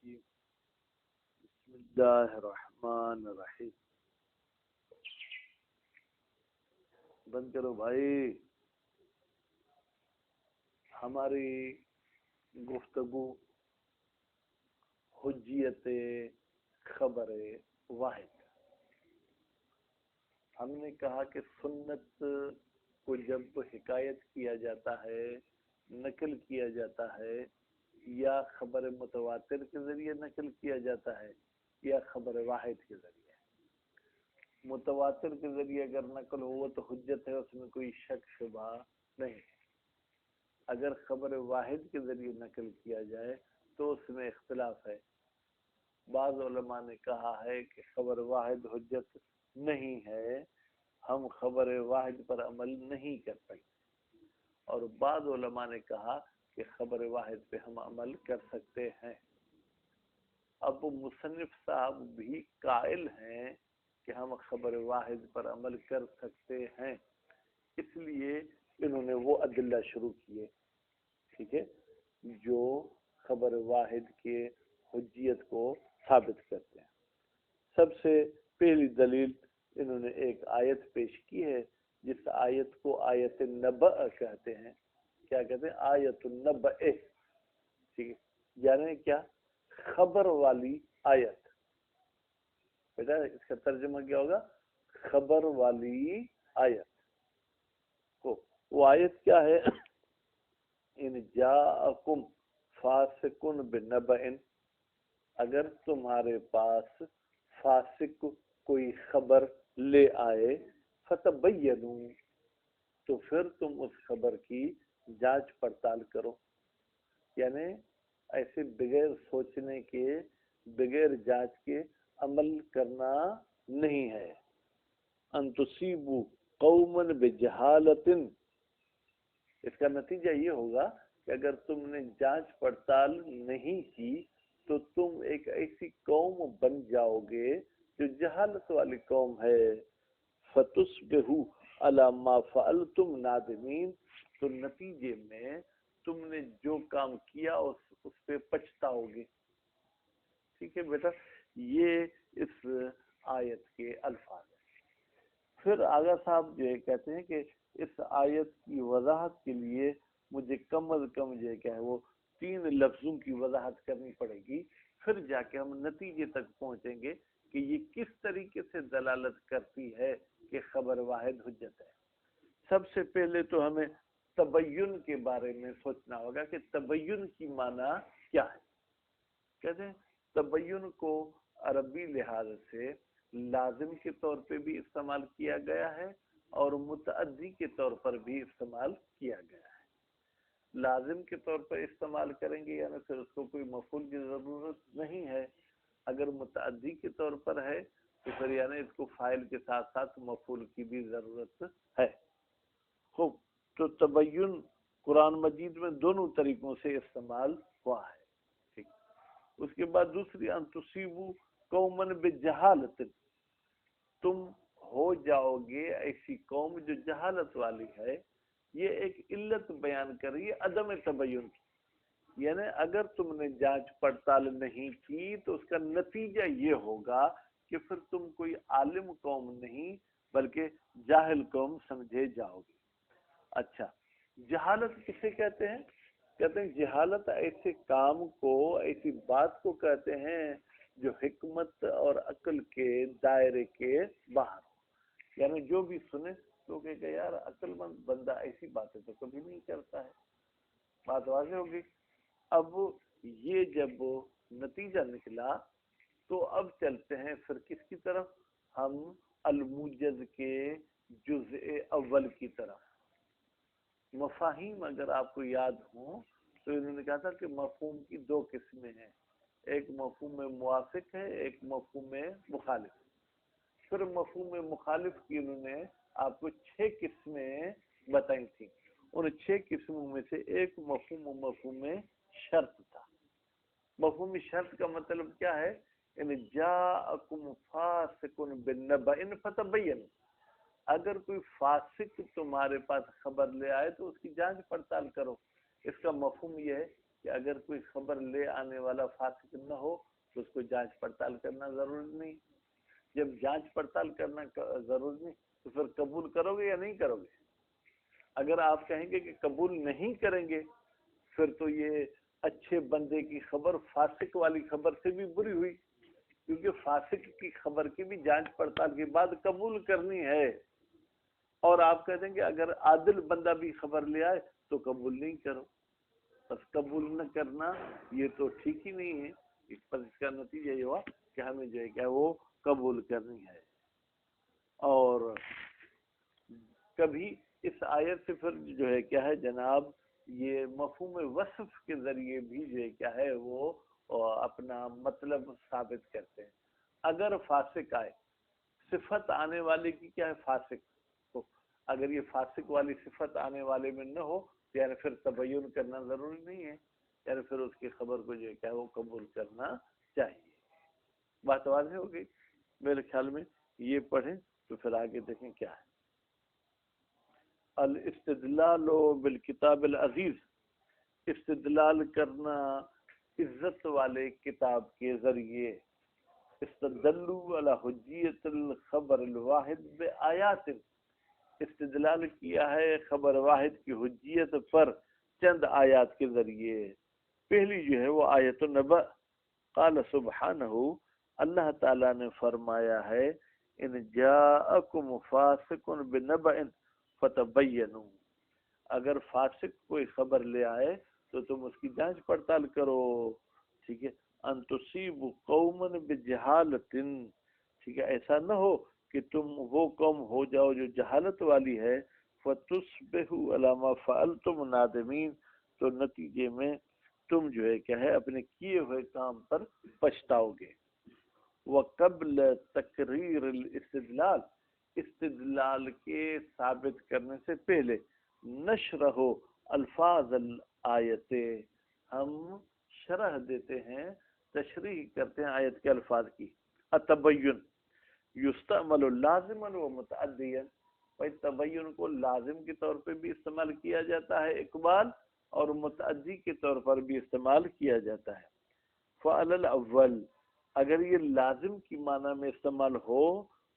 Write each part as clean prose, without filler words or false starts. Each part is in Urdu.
الرجیم بسم اللہ الرحمن الرحیم. بند کرو بھائی. ہماری گفتگو حجیت خبر واحد. ہم نے کہا کہ سنت کو جب حکایت کیا جاتا ہے، نقل کیا جاتا ہے، یا خبر متواتر کے ذریعے نقل کیا جاتا ہے یا خبر واحد کے ذریعے. متواتر کے ذریعے اگر نقل ہو تو حجت ہے، اس میں کوئی شک شبہ نہیں. اگر خبر واحد کے ذریعے نقل کیا جائے تو اس میں اختلاف ہے. بعض علماء نے کہا ہے کہ خبر واحد حجت نہیں ہے، ہم خبر واحد پر عمل نہیں کر سکتے. اور بعض علماء نے کہا کہ خبر واحد پہ ہم عمل کر سکتے ہیں. اب مصنف صاحب بھی قائل ہیں کہ ہم خبر واحد پر عمل کر سکتے ہیں، اس لیے انہوں نے وہ ادلہ شروع کیے، ٹھیک ہے، جو خبر واحد کے حجیت کو ثابت کرتے ہیں. سب سے پہلی دلیل انہوں نے ایک آیت پیش کی ہے، جس آیت کو آیت نبأ کہتے ہیں. کیا کہتے ہیں؟ آیت النبأ. ٹھیک ہے، یعنی کیا؟ خبر والی آیت. بیٹا اس کا ترجمہ کیا ہوگا؟ خبر والی آیت. وہ آیت کیا ہے؟ ان جاءکم فاسق بنبأ، اگر تمہارے پاس فاسق کوئی خبر لے آئے، فتبینوا، تو پھر تم اس خبر کی جانچ پڑتال کرو. یعنی ایسے بغیر سوچنے کے، بغیر جانچ کے عمل کرنا نہیں ہے. ان تصیبوا قوما بجہالۃ، اس کا نتیجہ یہ ہوگا کہ اگر تم نے جانچ پڑتال نہیں کی تو تم ایک ایسی قوم بن جاؤ گے جو جہالت والی قوم ہے. فتصبحوا علی ما فعلتم نادمین، تو نتیجے میں تم نے جو کام کیا اس پہ پچھتاؤ گے. ٹھیک ہے بیٹا، یہ اس آیت کے الفاظ ہیں. پھر آغا صاحب جو کہتے ہیں کہ اس آیت کی وضاحت کے لیے مجھے کم از کم جو کیا ہے وہ 3 لفظوں کی وضاحت کرنی پڑے گی، پھر جا کے ہم نتیجے تک پہنچیں گے کہ یہ کس طریقے سے دلالت کرتی ہے کہ خبر واحد حجت ہے. سب سے پہلے تو ہمیں تبین کے بارے میں سوچنا ہوگا کہ تبین کی معنی کیا ہے. کہتے ہیں تبین کو عربی لحاظ سے لازم کے طور پہ بھی استعمال کیا گیا ہے اور متعدی کے طور پر بھی استعمال کیا گیا ہے. لازم کے طور پر استعمال کریں گے یعنی پھر اس کو کوئی مفعول کی ضرورت نہیں ہے. اگر متعدی کے طور پر ہے تو پھر یعنی اس کو فاعل کے ساتھ ساتھ مفعول کی بھی ضرورت ہے. خوب، تو تبین قرآن مجید میں دونوں طریقوں سے استعمال ہوا ہے. ٹھیک، اس کے بعد دوسری ان تصیبوا قوما بجہالۃ، تم ہو جاؤ گے ایسی قوم جو جہالت والی ہے. یہ ایک علت بیان کر رہی ہے عدم تبین کی، یعنی اگر تم نے جانچ پڑتال نہیں کی تو اس کا نتیجہ یہ ہوگا کہ پھر تم کوئی عالم قوم نہیں بلکہ جاہل قوم سمجھے جاؤ گے. اچھا، جہالت کسے کہتے ہیں؟ کہتے ہیں جہالت ایسے کام کو، ایسی بات کو کہتے ہیں جو حکمت اور عقل کے دائرے کے باہر ہو. یعنی جو بھی سنے تو کہ یار عقل مند بندہ ایسی باتیں تو کبھی نہیں کرتا ہے. بات واضح ہوگی. اب یہ جب نتیجہ نکلا تو اب چلتے ہیں پھر کس کی طرف؟ ہم الموجز کے جزء اول کی طرف. مفاہیم اگر آپ کو یاد ہوں تو انہوں نے کہا تھا کہ مفہوم کی 2 قسمیں ہیں، ایک مفہوم موافق ہے، ایک مفہوم مخالف. پھر مفہوم مخالف کی انہوں نے آپ کو 6 قسمیں بتائی تھیں. ان 6 قسموں میں سے ایک مفہوم شرط تھا. مفہوم شرط کا مطلب کیا ہے؟ ان جاءکم فاسق بنبأ فتبینوا، اگر کوئی فاسق تمہارے پاس خبر لے آئے تو اس کی جانچ پڑتال کرو. اس کا مفہوم یہ ہے کہ اگر کوئی خبر لے آنے والا فاسق نہ ہو تو اس کو جانچ پڑتال کرنا ضروری نہیں. جب جانچ پڑتال کرنا ضروری نہیں تو پھر قبول کرو گے یا نہیں کرو گے؟ اگر آپ کہیں گے کہ قبول نہیں کریں گے پھر تو یہ اچھے بندے کی خبر فاسق والی خبر سے بھی بری ہوئی، کیونکہ فاسق کی خبر کی بھی جانچ پڑتال کے بعد قبول کرنی ہے. اور آپ کہہ دیں گے اگر عادل بندہ بھی خبر لے آئے تو قبول نہیں کرو. بس قبول نہ کرنا یہ تو ٹھیک ہی نہیں ہے. اس کا نتیجہ یہ ہوا کہ ہمیں جو ہے کیا وہ قبول کرنی ہے. اور کبھی اس آیت سے پھر جو ہے کیا ہے جناب یہ مفہوم وصف کے ذریعے بھی جو ہے کیا ہے وہ اپنا مطلب ثابت کرتے ہیں. اگر فاسق آئے، صفت آنے والے کی کیا ہے فاسق، تو اگر یہ فاسق والی صفت آنے والے میں نہ ہو تو یعنی پھر تبین کرنا ضروری نہیں ہے، یعنی پھر اس کی خبر کو جو ہے کیا وہ قبول کرنا چاہیے. بات واضح ہو گئی میرے خیال میں. یہ پڑھیں تو پھر آگے دیکھیں کیا ہے. الاستدلال بالکتاب العزیز، استدلال کرنا عزت والے کتاب کے ذریعے. استدلوا علی حجیت الخبر الواحد بآیات، استدلال کیا ہے خبر واحد کی حجیت پر چند آیات کے ذریعے. پہلی جو ہے وہ آیت النبأ. قال سبحانہ، اللہ تعالیٰ نے فرمایا ہے ان جاءکم فاسق بنبأ فتبینوا، اگر فاسق کوئی خبر لے آئے تو تم اس کی جانچ پڑتال کرو. ٹھیک ہے. ان تصیبوا قوما بجہالۃ، ٹھیک ہے، ایسا نہ ہو کہ تم وہ قوم ہو جاؤ جو جہالت والی ہے. فتصبحوا علی ما فعلتم نادمین، تو نتیجے میں تم جو ہے کیا ہے اپنے کیے ہوئے کام پر پچھتاؤ گے. وقبل تقریر الاستدلال، استدلال کے ثابت کرنے سے پہلے نشرح الفاظ الآیت، ہم شرح دیتے ہیں تشریح کرتے ہیں آیت کے الفاظ کی. التبین یستعمل لازما و متعدیا، بھائی تبین کو لازم کے طور پہ بھی استعمال کیا جاتا ہے اقبال، اور متعدی کے طور پر بھی استعمال کیا جاتا ہے. فعل الاول، اگر یہ لازم کی معنی میں استعمال ہو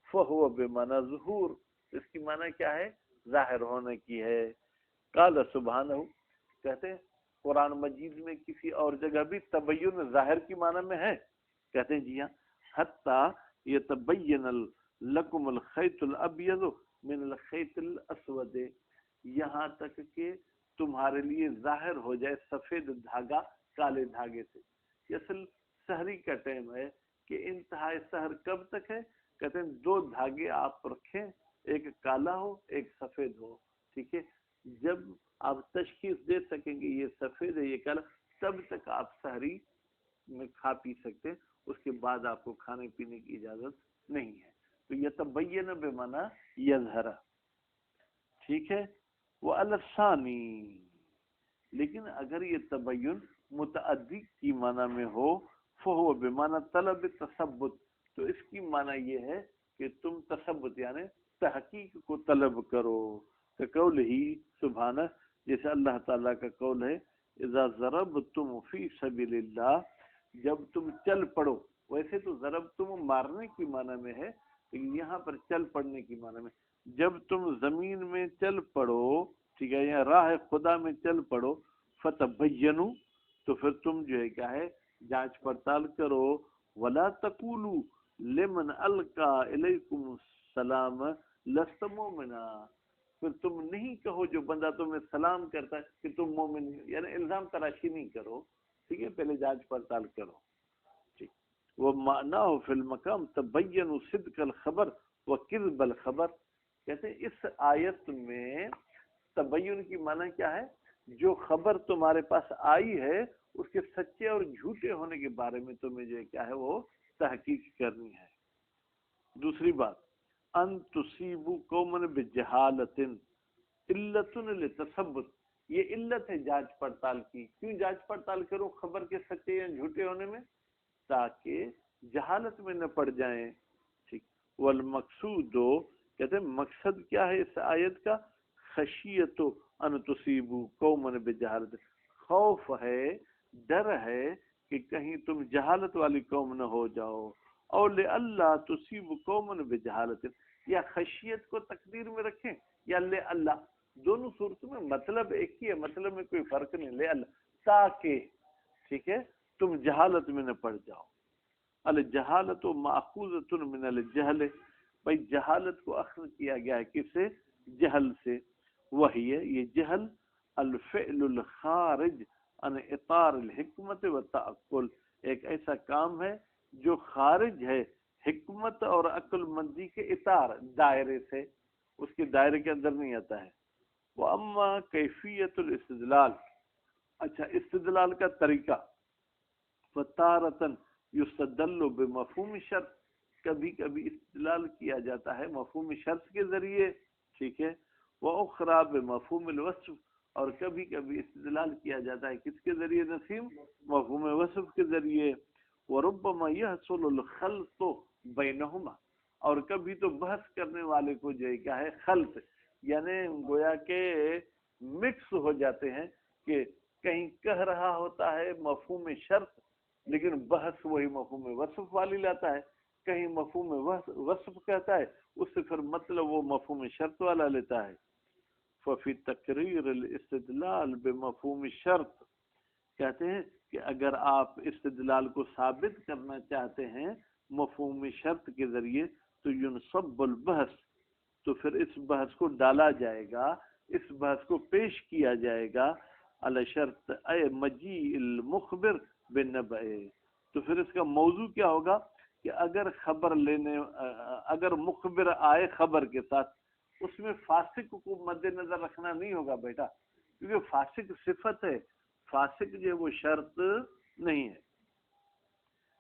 فہو بمعنی ظہور، اس کی معنی کیا ہے ظاہر ہونے کی ہے. قال سبحانہ، کہتے ہیں قرآن مجید میں کسی اور جگہ بھی تبین ظاہر کی معنی میں ہے؟ کہتے ہیں جی ہاں. حتی یتبین لکم الخیط الابیض من الخیط الاسود، یہاں تک کہ تمہارے لیے ظاہر ہو جائے سفید دھاگا کالے دھاگے سے. یہ اصل سحری کا ٹائم ہے کہ انتہائی سحر کب تک ہے؟ کہتے ہیں دو دھاگے آپ رکھیں، ایک کالا ہو ایک سفید ہو. ٹھیک ہے. جب آپ تشخیص دے سکیں گے یہ سفید ہے یہ کالا، تب تک آپ سحری میں کھا پی سکتے ہیں، اس کے بعد آپ کو کھانے پینے کی اجازت نہیں ہے. تو یہ تبین بمعنی یظہر. ٹھیک ہے. وہ الثانی، لیکن اگر یہ تبین متعدی کی معنی میں ہو فہو بمعنی طلب تثبت، تو اس کی معنی یہ ہے کہ تم تثبت یعنی تحقیق کو طلب کرو. کہ قول ہی سبحانہ، جیسے اللہ تعالیٰ کا قول ہے اذا ضربتم فی سبیل اللہ، جب تم چل پڑو. ویسے تو ضربتم مارنے کی معنی میں ہے لیکن یہاں پر چل پڑنے کی معنی میں. جب تم زمین میں چل پڑو، ٹھیک ہے، یا راہ خدا میں چل پڑو، فتبینوا، تو پھر تم جو ہے کیا ہے جانچ پڑتال کرو. ولا تقولوا لمن القى الیکم السلام لست مؤمنا، پھر تم نہیں کہو جو بندہ تمہیں سلام کرتا ہے کہ تم مومن، یعنی الزام تراشی نہیں کرو. ٹھیک ہے، پہلے جانچ پڑتال کرو. ٹھیک. وہ معناه فی المقام تبینوا صدق الخبر وکذب الخبر. کہتے ہیں اس آیت میں تبین کی معنی کیا ہے؟ جو خبر تمہارے پاس آئی ہے اس کے سچے اور جھوٹے ہونے کے بارے میں تمہیں جو کیا ہے وہ تحقیق کرنی ہے. دوسری بات، ان تصیبوا قوما بجہالۃ علت للتثبت، یہ علت ہے جانچ پڑتال کی. کیوں جانچ پڑتال کرو خبر کے سچے یا جھوٹے ہونے میں؟ تاکہ جہالت میں نہ پڑ جائیں. ٹھیک. والمقصود، کہتے ہیں مقصد کیا ہے اس آیت کا؟ خشیت ان تصیبوا قوما بجہالۃ، خوف ہے ڈر ہے کہ کہیں تم جہالت والی قوم نہ ہو جاؤ، اور لِأَلَّا تُصِيبُ قَوْمًا بِجَهَالَةٍ، یا خشیت کو تقدیر میں رکھیں یا لِأَلَّا، دونوں صورتوں میں مطلب ایک ہی ہے، مطلب میں کوئی فرق نہیں، لِأَلَّا تاکہ، ٹھیک ہے، تم جہالت میں نہ پڑ جاؤ۔ الجہالت ماخوذۃ من الجہل، بھائی جہالت کو اخذ کیا گیا ہے کس سے؟ جہل سے۔ وہی ہے یہ جہل الفعل الخارج عن اطار الحکمت والتعقل، ایک ایسا کام ہے جو خارج ہے حکمت اور عقل مندی کے اطار، دائرے سے، اس کے دائرے کے اندر نہیں آتا ہے۔ واما کیفیت الاستدلال، اچھا استدلال کا طریقہ، فتارتن یستدل بمفہوم شرط، کبھی کبھی استدلال کیا جاتا ہے مفہوم شرط کے ذریعے، ٹھیک ہے، وَأُخْرَى بمفہوم الوصف، اور کبھی کبھی استدلال کیا جاتا ہے کس کے ذریعے نسیم؟ مفہوم وصف کے ذریعے۔ وَرُبَّمَا يَحْصُلُ الْخَلْطُ بَيْنَهُمَا، اور کبھی تو بحث کرنے والے کو جو ہے کیا ہے؟ خلط، یعنی گویا کہ مکس ہو جاتے ہیں، کہ کہیں کہہ رہا ہوتا ہے مفہوم شرط لیکن بحث وہی مفہوم وصف والی لاتا ہے، کہیں مفہوم وصف کہتا ہے اس سے پھر مطلب وہ مفہوم شرط والا لیتا ہے۔ ففی تقریر الاستدلال بمفہوم شرط، کہتے ہیں کہ اگر آپ استدلال کو ثابت کرنا چاہتے ہیں مفہوم شرط کے ذریعے تو ینصب البحث، تو پھر اس بحث کو ڈالا جائے گا، اس بحث کو پیش کیا جائے گا علی شرط اے مجیء المخبر بالنبأ، تو پھر اس کا موضوع کیا ہوگا کہ اگر خبر لینے، اگر مخبر آئے خبر کے ساتھ، اس میں فاسق کو مد نظر رکھنا نہیں ہوگا بیٹا، کیونکہ فاسق صفت ہے، فاسق جو ہے وہ شرط نہیں ہے۔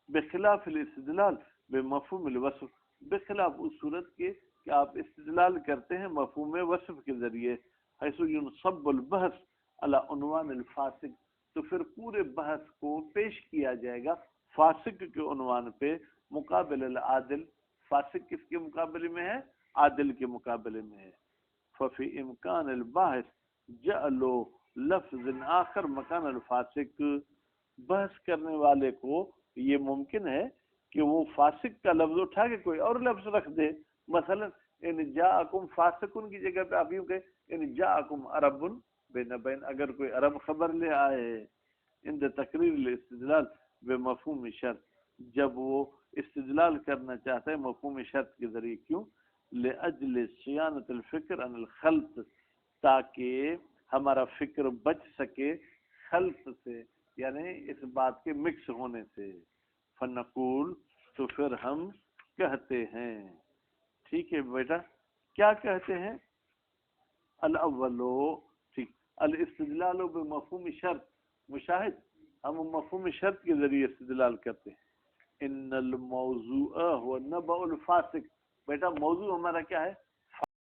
بخلاف الاستدلال بمفہوم الوصف، بخلاف اس صورت کے کہ آپ استدلال کرتے ہیں مفہوم وصف کے ذریعے، حیث ینصب البحث علی عنوان الفاسق، تو پھر پورے بحث کو پیش کیا جائے گا فاسق کے عنوان پہ، مقابل العادل، فاسق کس کے مقابلے میں ہے؟ عادل کے مقابلے میں ہے۔ ففی امکان الباحث جعل لفظ آخر مکان الفاسق، بحث کرنے والے کو یہ ممکن ہے کہ وہ فاسق کا لفظ اٹھا کے کوئی اور لفظ رکھ دے، مثلا ان جاءکم فاسقن کی جگہ پہ آپ یوں کہ ان جاءکم عرب بنبین، اگر کوئی عرب خبر لے آئے عند تقریر الاستدلال بمفہوم شرط، جب وہ استدلال کرنا چاہتا ہے مفہوم شرط کے ذریعے، کیوں؟ لأجل صیانت الفکر عن الخلط، تاکہ ہمارا فکر بچ سکے خلط سے، یعنی اس بات کے مکس ہونے سے۔ فنقول، تو پھر ہم کہتے ہیں، ٹھیک ہے بیٹا، کیا کہتے ہیں؟ الاولو، ٹھیک، الاستدلال بمفہوم شرط، مشاہد، ہم مفہوم شرط کے ذریعے استدلال کرتے ہیں۔ ان الموضوع هو نبأ الفاسق، بیٹا موضوع ہمارا کیا ہے؟